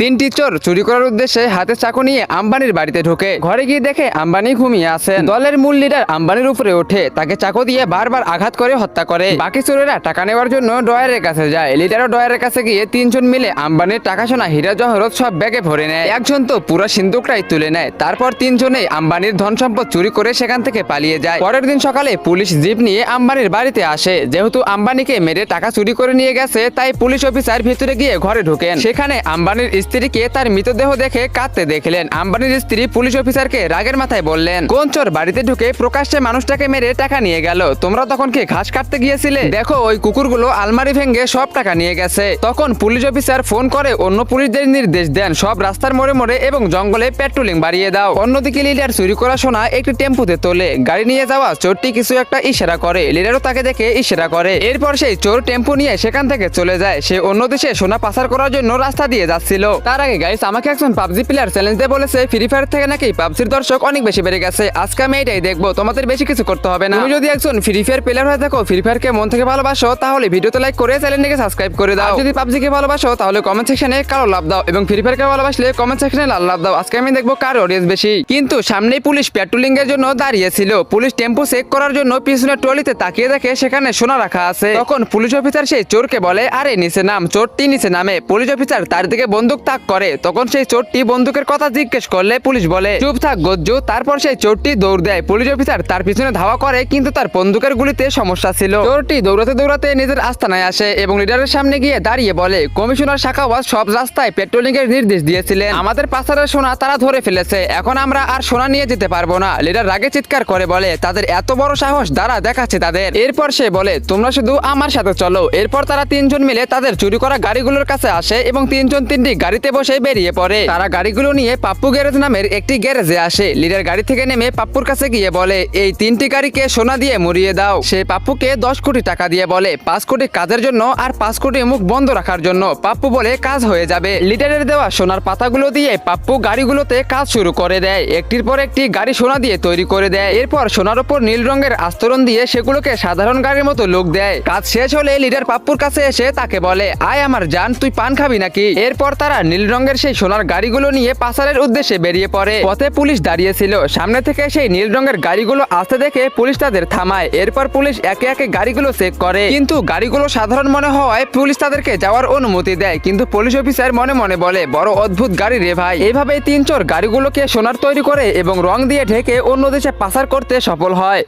তিনটি চোর চুরি করার উদ্দেশ্যে হাতে চাকু নিয়ে আম্বানির বাড়িতে ঢোকে। ঘরে গিয়ে দেখে আম্বানি ঘুমিয়ে আছেন। দলের মূল লিডার আম্বানির উপরে ওঠে, তাকে চাকু দিয়ে বারবার আঘাত করে হত্যা করে। বাকি চোরেরা টাকা নেওয়ার জন্য ড্রয়ারের কাছে যায়। লিডারও ড্রয়ারের কাছে গিয়ে তিনজন মিলে আম্বানির টাকা সোনা হীরা জহরত সব ব্যাগে ভরে নেয়। একজন তো পুরো সিন্দুকটাই তুলে নেয়। তারপর তিনজনেই আম্বানির ধন সম্পদ চুরি করে সেখান থেকে পালিয়ে যায়। পরের দিন সকালে পুলিশ জিপ নিয়ে আম্বানির বাড়িতে আসে। যেহেতু আম্বানিকে মেরে টাকা চুরি করে নিয়ে গেছে, তাই পুলিশ অফিসার ভিতরে গিয়ে ঘরে ঢোকেন। সেখানে আম্বানির স্ত্রীকে তার মৃতদেহ দেখে কাঁদতে দেখলেন। আম্বানির স্ত্রী পুলিশ অফিসারকে রাগের মাথায় বললেন, কোন চোর বাড়িতে ঢুকে প্রকাশ্যে মানুষটাকে মেরে টাকা নিয়ে গেল? তোমরা তখন কি ঘাস কাটতে গিয়েছিলে? দেখো, ওই কুকুরগুলো আলমারি ভেঙে সব টাকা নিয়ে গেছে। তখন পুলিশ অফিসার ফোন করে অন্য পুলিশদের নির্দেশ দেন, সব রাস্তার মোড়ে মোড়ে এবং জঙ্গলে পেট্রোলিং বাড়িয়ে দাও। অন্যদিকে লিডার চুরি করা সোনা একটি টেম্পুতে তোলে। গাড়ি নিয়ে যাওয়া চোরটি কিছু একটা ইশারা করে। লিডারও তাকে দেখে ইশারা করে। এরপর সেই চোর টেম্পু নিয়ে সেখান থেকে চলে যায়। সে অন্য দেশে সোনা পাচার করার জন্য রাস্তা দিয়ে যাচ্ছিল। তার আগে গাইস, আমাকে একজন পাবজি প্লেয়ার চ্যালেঞ্জ দিয়ে বলেছে ফ্রি ফায়ার থেকে নাকি পাবজির দর্শক অনেক বেশি বেড়ে গেছে। আজকে আমি এটাই দেখবো, তোমাদের বেশি কিছু করতে হবে না। তুমি যদি একজন ফ্রি ফায়ার প্লেয়ার হয়ে থাকো, ফ্রি ফায়ারকে মন থেকে ভালোবাসো, তাহলে ভিডিওতে লাইক করে চ্যানেলটিকে সাবস্ক্রাইব করে দাও। যদি পাবজিকে ভালোবাসো, তাহলে কমেন্ট সেকশনে কালো লাভ দাও, এবং ফ্রি ফায়ারকে ভালোবাসলে কমেন্ট সেকশনে লাল লাভ দাও। আজকে আমি দেখবো কার অডিয়েন্স বেশি। কিন্তু সামনেই পুলিশ পেট্রোলিং এর জন্য দাঁড়িয়েছিল। পুলিশ টেম্পো চেক করার জন্য পিছনের ট্রলিতে তাকিয়ে দেখে সেখানে সোনা রাখা আছে। তখন পুলিশ অফিসার সেই চোরকে বলে, আরে নিচে নাম। চোরটি নিচে নামে। পুলিশ অফিসার তার দিকে বন্দুক তাক করে। তখন সেই চোরটি বন্দুকের কথা জিজ্ঞেস করলে পুলিশ বলে, চুপ থাক গজ্জু। তারপর সেই চোরটি দৌড় দেয়। পুলিশ অফিসার তার পিছনে ধাওয়া করে, কিন্তু তার বন্দুকের গুলিতে সমস্যা ছিল। চোরটি দৌড়াতে দৌড়াতে নিজের আস্তানায় আসে এবং লিডারের সামনে গিয়ে দাঁড়িয়ে বলে, কমিশনার সাখাওয়াত সব রাস্তায় পেট্রোলিং এর নির্দেশ দিয়েছিলেন। আমাদের পাচারের সোনা তারা ধরে ফেলেছে। এখন আমরা আর সোনা নিয়ে যেতে পারবো না। লিডার রাগে চিৎকার করে বলে, তাদের এত বড় সাহস, দাঁড়া দেখাচ্ছে তাদের। এরপর সে বলে, তোমরা শুধু আমার সাথে চলো। এরপর তারা তিনজন মিলে তাদের চুরি করা গাড়িগুলোর কাছে আসে এবং তিনজন তিনটি গাড়িতে বসে বেরিয়ে পড়ে। তারা গাড়িগুলো নিয়ে পাপ্পু গ্যারেজ নামের একটি গ্যারেজে আসে। লিডার গাড়ি থেকে নেমে পাপ্পুর কাছে গিয়ে বলে, এই তিনটি গাড়িকে সোনা দিয়ে মুড়িয়ে দাও। সে পাপ্পুকে 10 কোটি টাকা দিয়ে বলে 5 কোটি কাজের জন্য আর 5 কোটি মুখ বন্ধ রাখার জন্য। পাপ্পু বলে, কাজ হয়ে যাবে। লিডারের দেওয়া সোনার পাতাগুলো দিয়ে পাপ্পু গাড়িগুলোতে কাজ শুরু করে দেয়। একটির পর একটি গাড়ি সোনা দিয়ে তৈরি করে দেয়। এরপর সোনার উপর নীল রঙের আস্তরণ দিয়ে সেগুলোকে সাধারণ গাড়ির মতো লুক দেয়। কাজ শেষ হলে লিডার পাপ্পুর কাছে এসে তাকে বলে, আয় আমার জান, তুই পান খাবি নাকি? এরপর তারা নীল রঙের সেই সোনার গাড়িগুলো নিয়ে পাচারের উদ্দেশ্যে বেরিয়ে পড়ে। পথে পুলিশ দাঁড়িয়েছিল। সামনে থেকে সেই নীল রঙের গাড়িগুলো আসতে দেখে পুলিশ তাদের থামায়। এরপর পুলিশ একে একে গাড়িগুলো চেক করে, কিন্তু গাড়িগুলো সাধারণ মনে হওয়ায় পুলিশ তাদেরকে যাওয়ার অনুমতি দেয়। কিন্তু পুলিশ অফিসার মনে মনে বলে, বড় অদ্ভুত গাড়ি রে ভাই। এইভাবে তিন চোর গাড়িগুলোকে সোনার তৈরি করে এবং রং দিয়ে ঢেকে অন্য দেশে পাচার করতে সফল হয়।